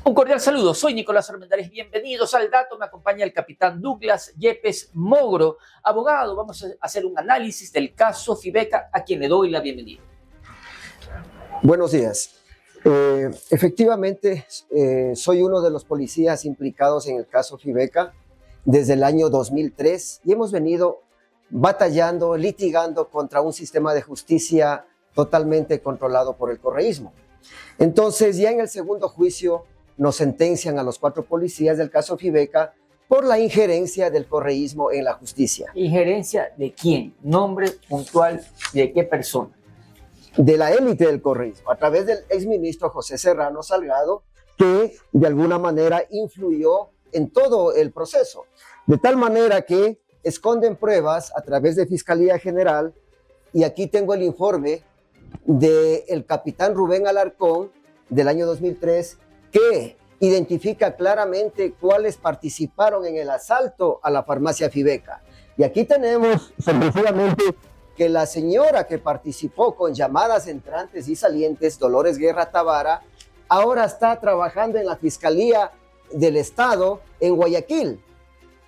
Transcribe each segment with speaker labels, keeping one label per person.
Speaker 1: Un cordial saludo, soy Nicolás Armendáriz, bienvenidos al Dato, me acompaña el capitán Douglas Yepes Mogro, abogado. Vamos a hacer un análisis del caso Fibeca, a quien le doy la bienvenida.
Speaker 2: Buenos días. Efectivamente, soy uno de los policías implicados en el caso Fibeca desde el año 2003 y hemos venido batallando, litigando contra un sistema de justicia totalmente controlado por el correísmo. Entonces, ya en el segundo juicio nos sentencian a los 4 policías del caso Fibeca por la injerencia del correísmo en la justicia.
Speaker 1: ¿Injerencia de quién? ¿Nombre puntual de qué persona?
Speaker 2: De la élite del correísmo, a través del exministro José Serrano Salgado, que de alguna manera influyó en todo el proceso, de tal manera que esconden pruebas a través de Fiscalía General, y aquí tengo el informe del capitán Rubén Alarcón del año 2003, que identifica claramente cuáles participaron en el asalto a la farmacia Fibeca. Y aquí tenemos sencillamente que la señora que participó con llamadas entrantes y salientes, Dolores Guerra Tavara, ahora está trabajando en la Fiscalía del Estado en Guayaquil,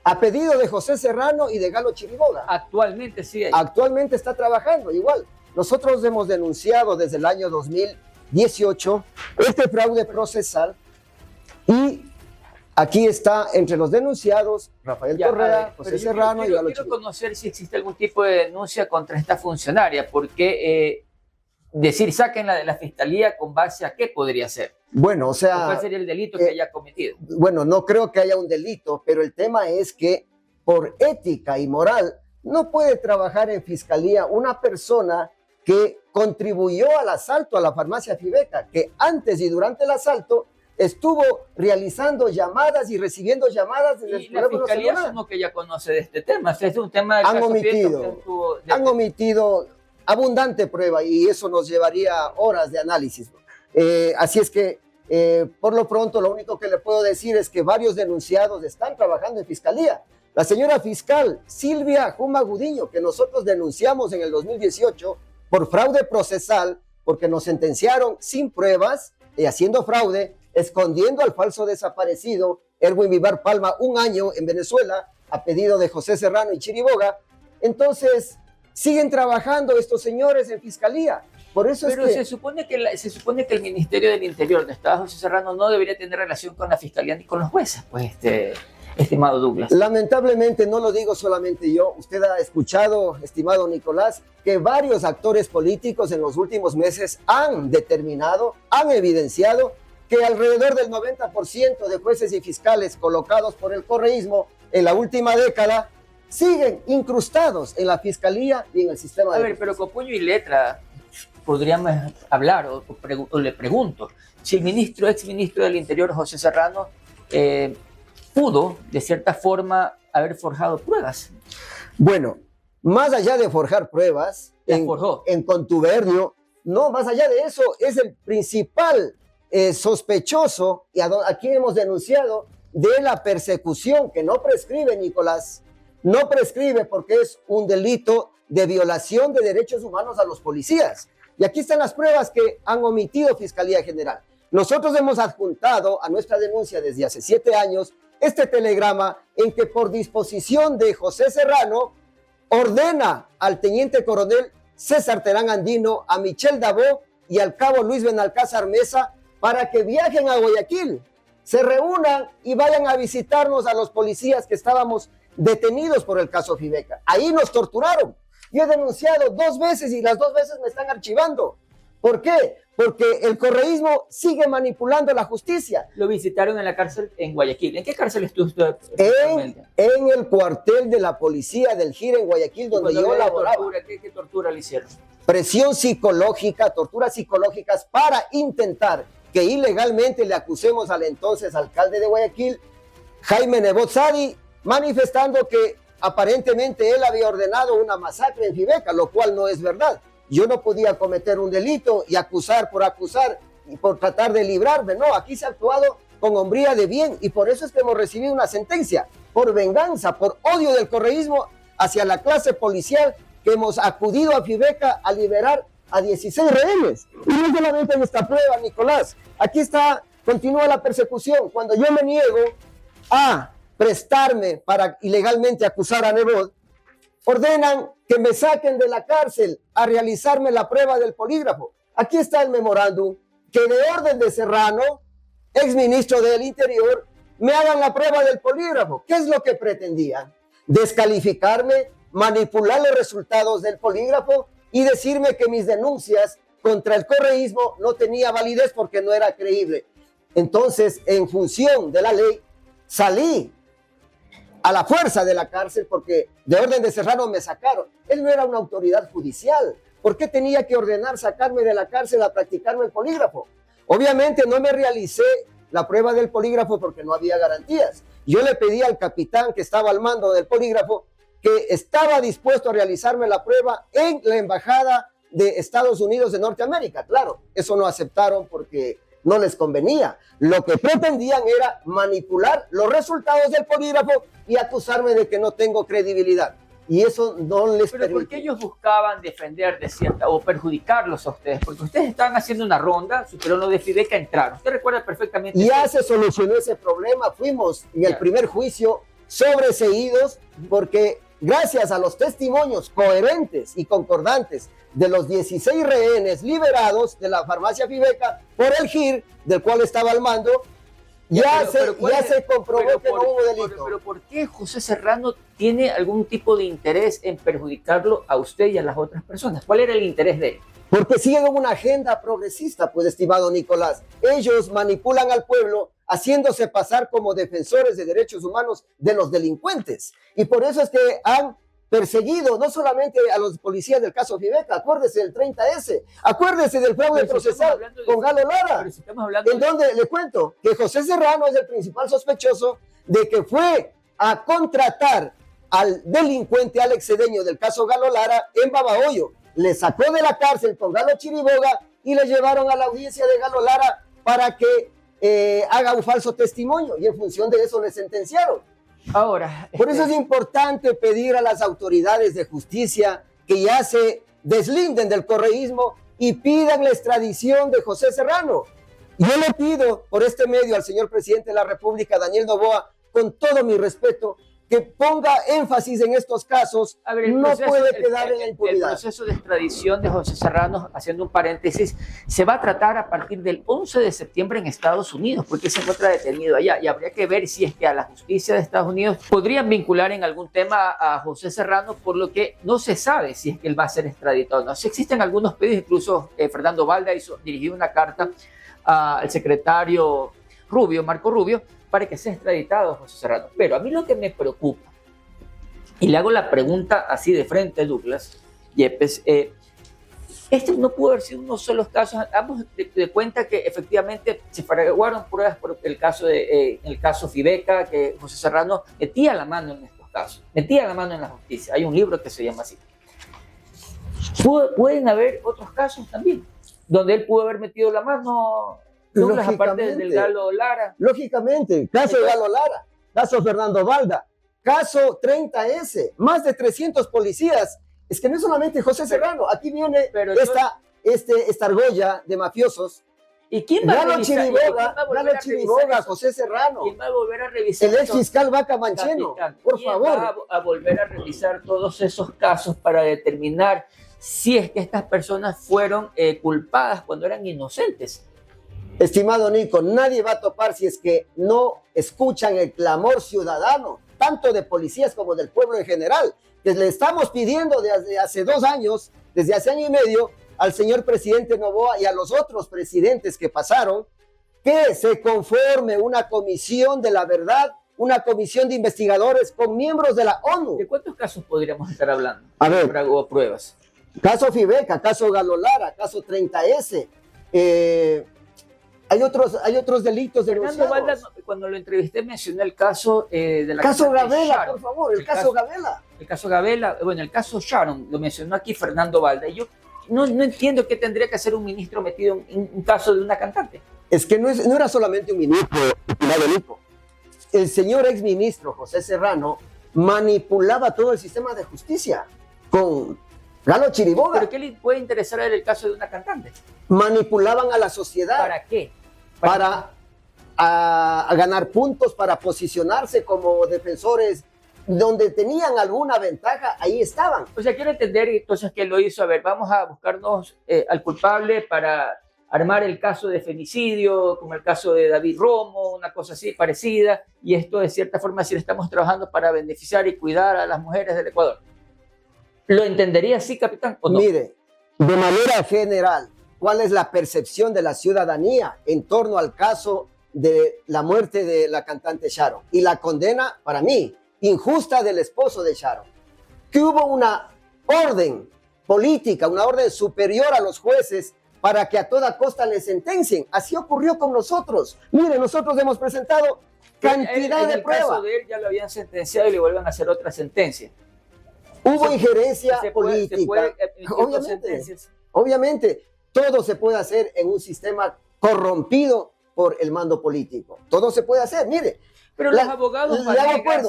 Speaker 2: a pedido de José Serrano y de Galo Chiriboga.
Speaker 1: Actualmente sí.
Speaker 2: Actualmente está trabajando igual. Nosotros hemos denunciado desde el año 2018 este fraude procesal y aquí está entre los denunciados Rafael Correa, José Serrano y Galo Chiriboga.
Speaker 1: Quiero conocer si existe algún tipo de denuncia contra esta funcionaria, porque decir sáquenla de la fiscalía, ¿con base a qué podría ser?
Speaker 2: Bueno, o sea,
Speaker 1: ¿cuál sería el delito que haya cometido?
Speaker 2: Bueno, no creo que haya un delito, pero el tema es que por ética y moral no puede trabajar en fiscalía una persona que contribuyó al asalto a la farmacia Fibeca, que antes y durante el asalto estuvo realizando llamadas y recibiendo llamadas desde
Speaker 1: y la fiscalía asumo que ya conoce de este tema. Es un tema del
Speaker 2: han omitido abundante prueba y eso nos llevaría horas de análisis. Así es que por lo pronto lo único que le puedo decir es que varios denunciados están trabajando en fiscalía. La señora fiscal Silvia Juma Gudiño, que nosotros denunciamos en el 2018 por fraude procesal, porque nos sentenciaron sin pruebas y haciendo fraude, escondiendo al falso desaparecido Erwin Vivar Palma 1 año en Venezuela a pedido de José Serrano y Chiriboga. Entonces siguen trabajando estos señores en fiscalía. Por eso
Speaker 1: Pero se supone que el Ministerio del Interior de Estado José Serrano no debería tener relación con la fiscalía ni con los jueces, pues, estimado Douglas.
Speaker 2: Lamentablemente no lo digo solamente yo. Usted ha escuchado, estimado Nicolás, que varios actores políticos en los últimos meses han determinado, han evidenciado que alrededor del 90% de jueces y fiscales colocados por el correísmo en la última década siguen incrustados en la fiscalía y en el sistema de justicia.
Speaker 1: Pero con puño y letra podríamos hablar, o le pregunto, si el exministro del Interior, José Serrano, pudo, de cierta forma, haber forjado pruebas.
Speaker 2: Bueno, más allá de forjar pruebas, en contubernio, no, más allá de eso, es el principal sospechoso, y a quien hemos denunciado, de la persecución, que no prescribe, Nicolás, no prescribe porque es un delito de violación de derechos humanos a los policías. Y aquí están las pruebas que han omitido Fiscalía General. Nosotros hemos adjuntado a nuestra denuncia desde hace 7 años este telegrama en que por disposición de José Serrano ordena al teniente coronel César Terán Andino, a Michel Dabó y al cabo Luis Benalcázar Mesa para que viajen a Guayaquil, se reúnan y vayan a visitarnos a los policías que estábamos detenidos por el caso Fibeca. Ahí nos torturaron. Yo he denunciado 2 veces y las 2 veces me están archivando. ¿Por qué? Porque el correísmo sigue manipulando la justicia.
Speaker 1: Lo visitaron en la cárcel en Guayaquil. ¿En qué cárcel estuvo usted?
Speaker 2: En el cuartel de la policía del GIR en Guayaquil, donde yo laboraba.
Speaker 1: ¿Qué tortura le hicieron?
Speaker 2: Presión psicológica, torturas psicológicas para intentar que ilegalmente le acusemos al entonces alcalde de Guayaquil, Jaime Nebot Sadi, manifestando que aparentemente él había ordenado una masacre en Fibeca, lo cual no es verdad. Yo no podía cometer un delito y acusar y por tratar de librarme. No, aquí se ha actuado con hombría de bien y por eso es que hemos recibido una sentencia, por venganza, por odio del correísmo hacia la clase policial, que hemos acudido a Fibeca a liberar a 16 rehenes. Y no solamente en esta prueba, Nicolás, aquí está continúa la persecución. Cuando yo me niego a prestarme para ilegalmente acusar a Nebot, ordenan que me saquen de la cárcel a realizarme la prueba del polígrafo. Aquí está el memorándum, que de orden de Serrano, exministro del Interior, me hagan la prueba del polígrafo. ¿Qué es lo que pretendían? Descalificarme, manipular los resultados del polígrafo y decirme que mis denuncias contra el correísmo no tenía validez porque no era creíble. Entonces, en función de la ley, salí a la fuerza de la cárcel porque de orden de Serrano me sacaron. Él no era una autoridad judicial. ¿Por qué tenía que ordenar sacarme de la cárcel a practicarme el polígrafo? Obviamente no me realicé la prueba del polígrafo porque no había garantías. Yo le pedí al capitán que estaba al mando del polígrafo que estaba dispuesto a realizarme la prueba en la embajada de Estados Unidos de Norteamérica. Claro, eso no aceptaron porque no les convenía. Lo que pretendían era manipular los resultados del polígrafo y acusarme de que no tengo credibilidad. Y eso no les permitió.
Speaker 1: ¿Pero por qué ellos buscaban defender de cierta o perjudicarlos a ustedes? Porque ustedes estaban haciendo una ronda, pero los de Fibeca entraron. Usted recuerda perfectamente.
Speaker 2: Ya se solucionó ese problema. Fuimos en el primer juicio sobreseídos porque gracias a los testimonios coherentes y concordantes de los 16 rehenes liberados de la farmacia Fibeca por el GIR, del cual estaba al mando, ya se comprobó que no hubo delito.
Speaker 1: Pero ¿por qué José Serrano tiene algún tipo de interés en perjudicarlo a usted y a las otras personas? ¿Cuál era el interés de él?
Speaker 2: Porque siguen una agenda progresista, pues, estimado Nicolás. Ellos manipulan al pueblo haciéndose pasar como defensores de derechos humanos de los delincuentes. Y por eso es que han perseguido no solamente a los policías del caso Fibeca, acuérdese del 30S, acuérdese del fraude procesal con Galo Lara, en donde le cuento que José Serrano es el principal sospechoso de que fue a contratar al delincuente Alex Cedeño del caso Galo Lara en Babahoyo. Le sacó de la cárcel con Galo Chiriboga y le llevaron a la audiencia de Galo Lara para que haga un falso testimonio y en función de eso le sentenciaron.
Speaker 1: Ahora,
Speaker 2: por eso es importante pedir a las autoridades de justicia que ya se deslinden del correísmo y pidan la extradición de José Serrano. Yo le pido por este medio al señor presidente de la República, Daniel Noboa, con todo mi respeto, que ponga énfasis en estos casos. A ver, no puede quedar en la impunidad.
Speaker 1: El proceso de extradición de José Serrano, haciendo un paréntesis, se va a tratar a partir del 11 de septiembre en Estados Unidos, porque se encuentra detenido allá, y habría que ver si es que a la justicia de Estados Unidos podrían vincular en algún tema a José Serrano, por lo que no se sabe si es que él va a ser extraditado o no. Si existen algunos pedidos, incluso Fernando Balda dirigió una carta al secretario Rubio, Marco Rubio, para que sea extraditado José Serrano. Pero a mí lo que me preocupa, y le hago la pregunta así de frente, Douglas Yepes, este no pudo haber sido uno solo los casos. Damos de cuenta que efectivamente se fraguaron pruebas por el caso el caso Fibeca, que José Serrano metía la mano en estos casos, metía la mano en la justicia. Hay un libro que se llama así. Pueden haber otros casos también, donde él pudo haber metido la mano, Douglas, aparte del Galo Lara.
Speaker 2: Lógicamente, caso de Galo Lara, caso Fernando Balda, caso 30S, más de 300 policías. Es que no es solamente José Serrano, aquí viene esta argolla de mafiosos.
Speaker 1: ¿Y quién va
Speaker 2: Galo Chiriboga, José Serrano.
Speaker 1: ¿Quién va a volver a revisar?
Speaker 2: El ex fiscal Vaca Mancheno, por favor.
Speaker 1: Va a volver a revisar todos esos casos para determinar si es que estas personas fueron culpadas cuando eran inocentes?
Speaker 2: Estimado Nico, nadie va a topar si es que no escuchan el clamor ciudadano, tanto de policías como del pueblo en general, que le estamos pidiendo desde hace 2 años, desde hace año y medio, al señor presidente Noboa y a los otros presidentes que pasaron, que se conforme una comisión de la verdad, una comisión de investigadores con miembros de la ONU.
Speaker 1: ¿De cuántos casos podríamos estar hablando?
Speaker 2: A ver,
Speaker 1: o pruebas.
Speaker 2: Caso Fibeca, caso Galo Lara, caso 30S, hay otros delitos
Speaker 1: denunciados. Fernando Balda, cuando lo entrevisté, mencioné el caso de la...
Speaker 2: Caso Gabela, por favor, el caso Gabela.
Speaker 1: El caso Gabela, bueno, el caso Sharon, lo mencionó aquí Fernando Balda. Y yo no entiendo qué tendría que hacer un ministro metido en un caso de una cantante.
Speaker 2: Es que no era solamente un ministro, el señor exministro José Serrano manipulaba todo el sistema de justicia con Galo Chiriboga.
Speaker 1: ¿Pero qué le puede interesar a él el caso de una cantante?
Speaker 2: Manipulaban a la sociedad.
Speaker 1: ¿Para qué?
Speaker 2: Para a ganar puntos para posicionarse como defensores donde tenían alguna ventaja, ahí estaban.
Speaker 1: O sea, quiero entender entonces qué lo hizo. A ver, vamos a buscarnos al culpable para armar el caso de femicidio, como el caso de David Romo, una cosa así parecida, y esto de cierta forma sí le estamos trabajando para beneficiar y cuidar a las mujeres del Ecuador. ¿Lo entendería así, capitán, o no?
Speaker 2: Mire, de manera general, ¿cuál es la percepción de la ciudadanía en torno al caso de la muerte de la cantante Sharon y la condena, para mí, injusta del esposo de Sharon? Que hubo una orden política, una orden superior a los jueces para que a toda costa le sentencien. Así ocurrió con nosotros. Mire, nosotros hemos presentado cantidad de pruebas.
Speaker 1: En el caso de él ya lo habían sentenciado y le vuelven a hacer otra sentencia.
Speaker 2: Hubo injerencia política. Obviamente, todo se puede hacer en un sistema corrompido por el mando político. Todo se puede hacer, mire.
Speaker 1: Pero los abogados...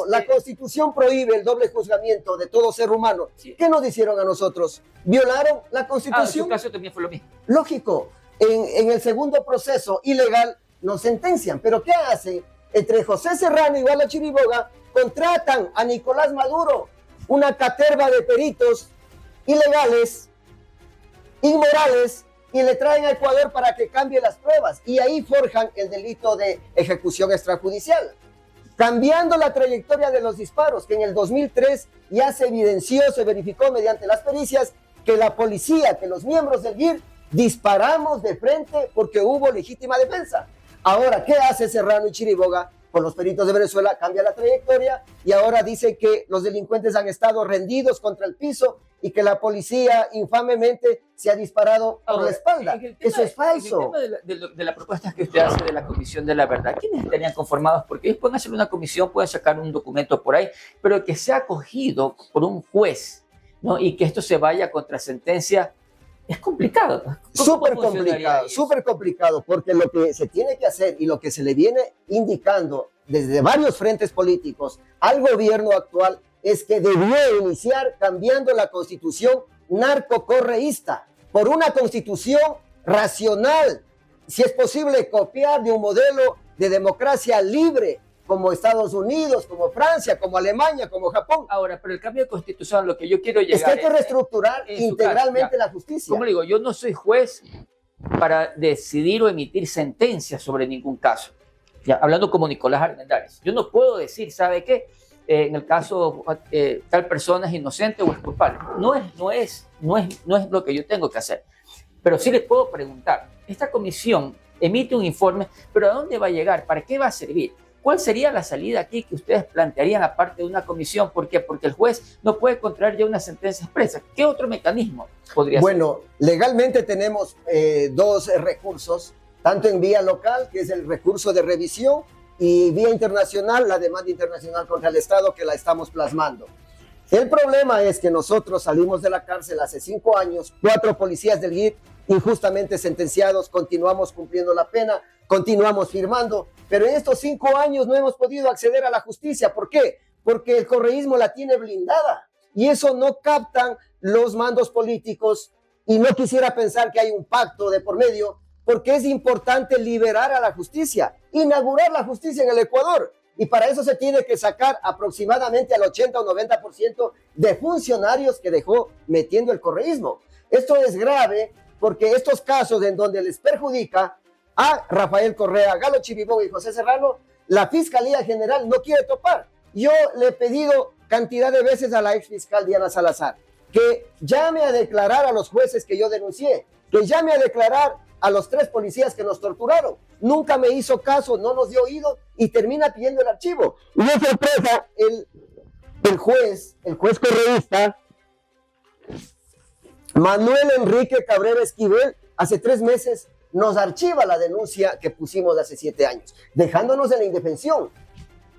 Speaker 2: La Constitución prohíbe el doble juzgamiento de todo ser humano. Sí. ¿Qué nos hicieron a nosotros? ¿Violaron la Constitución?
Speaker 1: En su caso también fue lo mismo.
Speaker 2: Lógico. En el segundo proceso ilegal nos sentencian. ¿Pero qué hacen? Entre José Serrano y Galo Chiriboga contratan a Nicolás Maduro, una caterva de peritos ilegales, inmorales, y le traen a Ecuador para que cambie las pruebas. Y ahí forjan el delito de ejecución extrajudicial, cambiando la trayectoria de los disparos, que en el 2003 ya se evidenció, se verificó mediante las pericias, que la policía, que los miembros del GIR disparamos de frente porque hubo legítima defensa. Ahora, ¿qué hace Serrano y Chiriboga? Con los peritos de Venezuela cambia la trayectoria y ahora dice que los delincuentes han estado rendidos contra el piso y que la policía infamemente se ha disparado por la espalda. Eso es falso.
Speaker 1: En el tema de la propuesta que usted hace de la Comisión de la Verdad, ¿quiénes estarían conformados? Porque ellos pueden hacer una comisión, pueden sacar un documento por ahí, pero que sea acogido por un juez, ¿no? Y que esto se vaya contra sentencia. Es complicado.
Speaker 2: Súper complicado, porque lo que se tiene que hacer y lo que se le viene indicando desde varios frentes políticos al gobierno actual es que debió iniciar cambiando la constitución narcocorreísta por una constitución racional, si es posible copiar de un modelo de democracia libre, como Estados Unidos, como Francia, como Alemania, como Japón.
Speaker 1: Ahora, pero el cambio de constitución, lo que yo quiero llegar...
Speaker 2: Es que hay que reestructurar integralmente la justicia.
Speaker 1: Como le digo, yo no soy juez para decidir o emitir sentencias sobre ningún caso. Ya, hablando como Nicolás Armendáriz. Yo no puedo decir, ¿sabe qué? En el caso tal persona es inocente o es culpable. No es lo que yo tengo que hacer. Pero sí les puedo preguntar, esta comisión emite un informe, pero ¿a dónde va a llegar? ¿Para qué va a servir? ¿Cuál sería la salida aquí que ustedes plantearían aparte de una comisión? ¿Por qué? Porque el juez no puede contraer ya una sentencia expresa. ¿Qué otro mecanismo podría ser?
Speaker 2: Bueno, legalmente tenemos dos recursos, tanto en vía local, que es el recurso de revisión, y vía internacional, la demanda internacional contra el Estado, que la estamos plasmando. El problema es que nosotros salimos de la cárcel hace 5 años, 4 policías del GIR injustamente sentenciados, continuamos cumpliendo la pena, continuamos firmando, pero en estos 5 años no hemos podido acceder a la justicia. ¿Por qué? Porque el correísmo la tiene blindada y eso no captan los mandos políticos, y no quisiera pensar que hay un pacto de por medio, porque es importante liberar a la justicia, inaugurar la justicia en el Ecuador, y para eso se tiene que sacar aproximadamente al 80 o 90% de funcionarios que dejó metiendo el correísmo. Esto es grave porque estos casos en donde les perjudica a Rafael Correa, Galo Chiriboga y José Serrano, la Fiscalía General no quiere topar. Yo le he pedido cantidad de veces a la exfiscal Diana Salazar que llame a declarar a los jueces que yo denuncié, que llame a declarar a los 3 policías que nos torturaron. Nunca me hizo caso, no nos dio oído y termina pidiendo el archivo. Y de sorpresa, el juez correísta, Manuel Enrique Cabrera Esquivel, hace 3 meses nos archiva la denuncia que pusimos hace 7 años, dejándonos en la indefensión,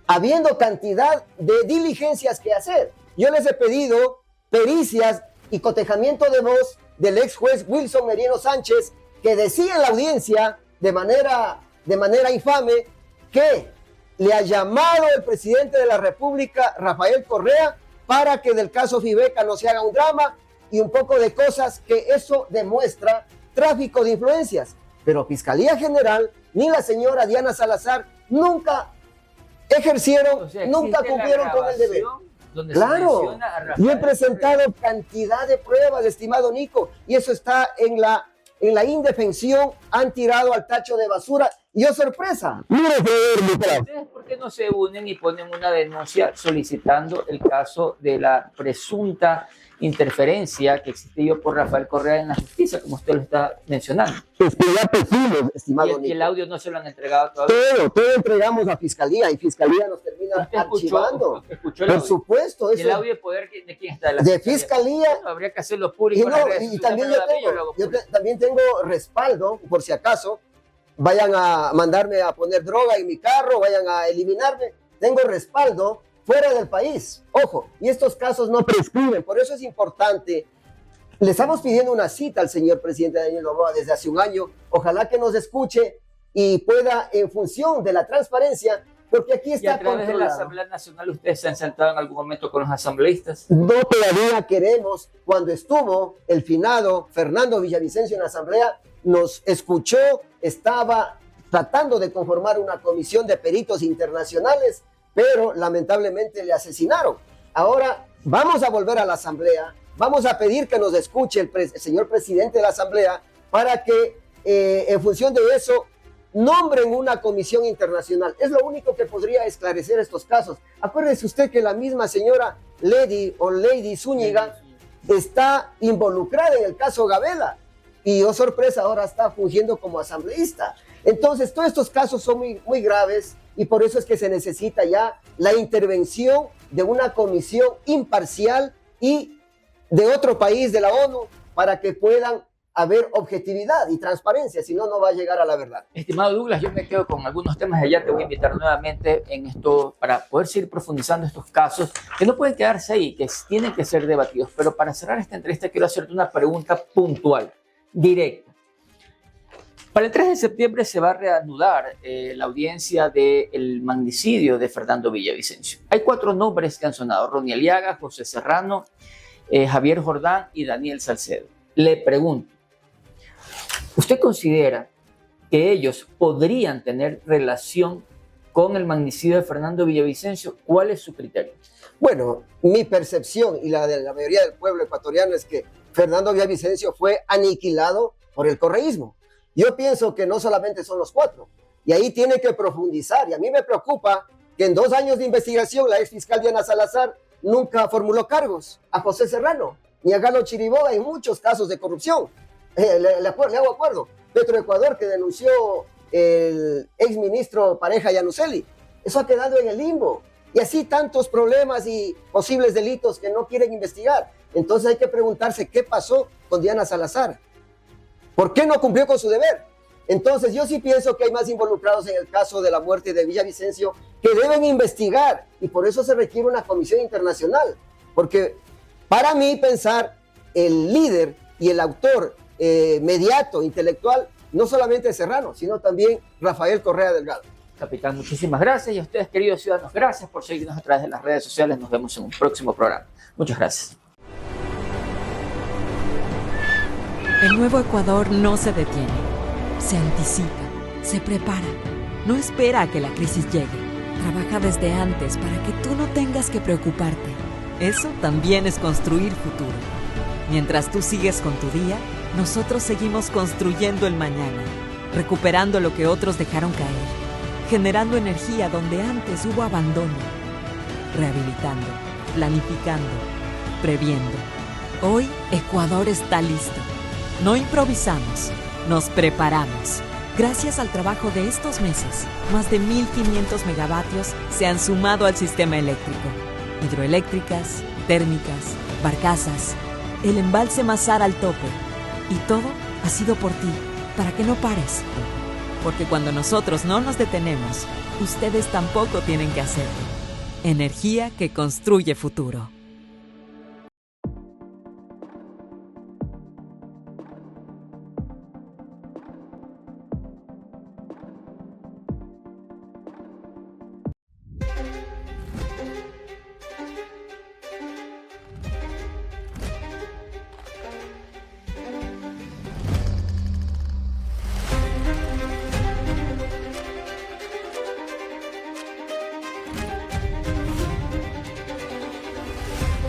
Speaker 2: habiendo cantidad de diligencias que hacer. Yo les he pedido pericias y cotejamiento de voz del ex juez Wilson Merino Sánchez, que decía en la audiencia de manera infame que le ha llamado el presidente de la República, Rafael Correa, para que del caso Fibeca no se haga un drama y un poco de cosas que eso demuestra tráfico de influencias. Pero Fiscalía General ni la señora Diana Salazar nunca ejercieron, nunca cumplieron con el deber. Claro, y he presentado cantidad de pruebas, estimado Nico, y eso está en la indefensión, han tirado al tacho de basura. Y ¡oh, sorpresa!
Speaker 1: ¿Ustedes por qué no se unen y ponen una denuncia solicitando el caso de la presunta interferencia que existió por Rafael Correa en la justicia, como usted lo está mencionando?
Speaker 2: Pues que ya pusimos, estimado Nico.
Speaker 1: Y el audio no se lo han entregado todavía.
Speaker 2: Todo entregamos a Fiscalía y Fiscalía nos termina archivando. Por supuesto.
Speaker 1: ¿Y el audio de poder de quién está?
Speaker 2: De Fiscalía.
Speaker 1: Bueno, habría que hacerlo público.
Speaker 2: Y también yo también tengo respaldo, por si acaso vayan a mandarme a poner droga en mi carro, vayan a eliminarme. Tengo respaldo fuera del país. Ojo, y estos casos no prescriben. Por eso es importante. Le estamos pidiendo una cita al señor presidente Daniel Noboa desde hace un año. Ojalá que nos escuche y pueda, en función de la transparencia, porque aquí está controlado. ¿Y a través de la
Speaker 1: Asamblea Nacional ustedes se han sentado en algún momento con los asambleístas?
Speaker 2: No, todavía queremos. Cuando estuvo el finado Fernando Villavicencio en la Asamblea, nos escuchó, estaba tratando de conformar una comisión de peritos internacionales, pero lamentablemente le asesinaron. Ahora vamos a volver a la Asamblea, vamos a pedir que nos escuche el señor presidente de la Asamblea para que en función de eso nombren una comisión internacional. Es lo único que podría esclarecer estos casos. Acuérdese usted que la misma señora Lady Zúñiga está involucrada en el caso Gabela y, oh sorpresa, ahora está fungiendo como asambleísta. Entonces, todos estos casos son muy graves y por eso es que se necesita ya la intervención de una comisión imparcial y de otro país de la ONU para que puedan haber objetividad y transparencia, si no, no va a llegar a la verdad.
Speaker 1: Estimado Douglas, yo me quedo con algunos temas allá, te voy a invitar nuevamente en esto para poder seguir profundizando estos casos que no pueden quedarse ahí, que tienen que ser debatidos. Pero para cerrar esta entrevista quiero hacerte una pregunta puntual, directa. Para el 3 de septiembre se va a reanudar la audiencia del magnicidio de Fernando Villavicencio. Hay 4 nombres que han sonado: Ronnie Aliaga, José Serrano, Javier Jordán y Daniel Salcedo. Le pregunto, ¿usted considera que ellos podrían tener relación con el magnicidio de Fernando Villavicencio? ¿Cuál es su criterio?
Speaker 2: Bueno, mi percepción y la de la mayoría del pueblo ecuatoriano es que Fernando Villavicencio fue aniquilado por el correísmo. Yo pienso que no solamente son los 4, y ahí tiene que profundizar. Y a mí me preocupa que en 2 años de investigación la ex fiscal Diana Salazar nunca formuló cargos a José Serrano ni a Galo Chiriboga en muchos casos de corrupción. Le hago acuerdo. Petroecuador, que denunció el exministro Pareja Yanuseli, eso ha quedado en el limbo. Y así tantos problemas y posibles delitos que no quieren investigar. Entonces hay que preguntarse qué pasó con Diana Salazar. ¿Por qué no cumplió con su deber? Entonces yo sí pienso que hay más involucrados en el caso de la muerte de Villavicencio que deben investigar, y por eso se requiere una comisión internacional. Porque para mí pensar el líder y el autor mediato, intelectual, no solamente Serrano, sino también Rafael Correa Delgado.
Speaker 1: Capitán, muchísimas gracias. Y a ustedes, queridos ciudadanos, gracias por seguirnos a través de las redes sociales. Nos vemos en un próximo programa. Muchas gracias.
Speaker 3: El nuevo Ecuador no se detiene, se anticipa, se prepara, no espera a que la crisis llegue, trabaja desde antes para que tú no tengas que preocuparte. Eso también es construir futuro. Mientras tú sigues con tu día, nosotros seguimos construyendo el mañana, recuperando lo que otros dejaron caer, generando energía donde antes hubo abandono, rehabilitando, planificando, previendo. Hoy Ecuador está listo. No improvisamos, nos preparamos. Gracias al trabajo de estos meses, más de 1.500 megavatios se han sumado al sistema eléctrico. Hidroeléctricas, térmicas, barcazas, el embalse Mazar al tope. Y todo ha sido por ti, para que no pares. Porque cuando nosotros no nos detenemos, ustedes tampoco tienen que hacerlo. Energía que construye futuro.